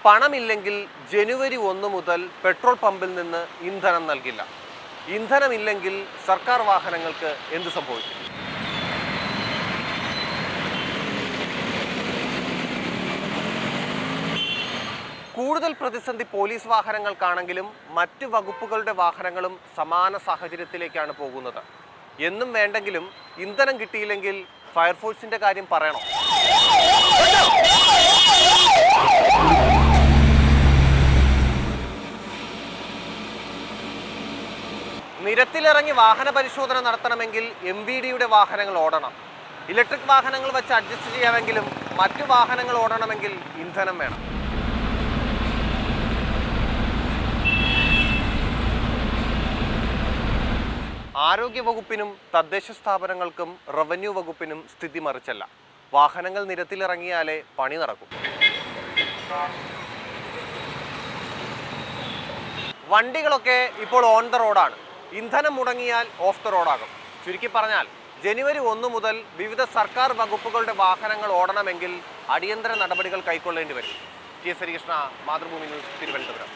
പണമില്ലെങ്കിൽ ജനുവരി 1 മുതൽ പെട്രോൾ പമ്പിൽ നിന്ന് ഇന്ധനം നൽകില്ല. ഇന്ധനമില്ലെങ്കിൽ സർക്കാർ വാഹനങ്ങൾക്ക് എന്ത് സംഭവിക്കും? കൂടുതൽ പ്രതിസന്ധി പോലീസ് വാഹനങ്ങൾക്കാണെങ്കിലും മറ്റ് വകുപ്പുകളുടെ വാഹനങ്ങളും സമാന സാഹചര്യത്തിലേക്കാണ് പോകുന്നത്. എന്നും വേണ്ടെങ്കിലും ഇന്ധനം കിട്ടിയില്ലെങ്കിൽ ഫയർഫോഴ്സിന്റെ കാര്യം പറയണോ? നിരത്തിലിറങ്ങി വാഹന പരിശോധന നടത്തണമെങ്കിൽ MVDയുടെ വാഹനങ്ങൾ ഓടണം. ഇലക്ട്രിക് വാഹനങ്ങൾ വെച്ച് അഡ്ജസ്റ്റ് ചെയ്യാമെങ്കിലും മറ്റു വാഹനങ്ങൾ ഓടണമെങ്കിൽ ഇന്ധനം വേണം. ആരോഗ്യ വകുപ്പിനും തദ്ദേശ സ്ഥാപനങ്ങൾക്കും റവന്യൂ വകുപ്പിനും സ്ഥിതി മറിച്ചല്ല. വാഹനങ്ങൾ നിരത്തിലിറങ്ങിയാലേ പണി നടക്കും. വണ്ടികളൊക്കെ ഇപ്പോൾ ഓൺ ദ റോഡാണ്. ഇന്ധനം മുടങ്ങിയാൽ ഓഫ് ദ റോഡാകും. ചുരുക്കി പറഞ്ഞാൽ ജനുവരി 1 മുതൽ വിവിധ സർക്കാർ വകുപ്പുകളുടെ വാഹനങ്ങൾ ഓടണമെങ്കിൽ അടിയന്തര നടപടികൾ കൈക്കൊള്ളേണ്ടി വരും. TS Harikrishna, Mathrubhumi news, Thiruvananthapuram.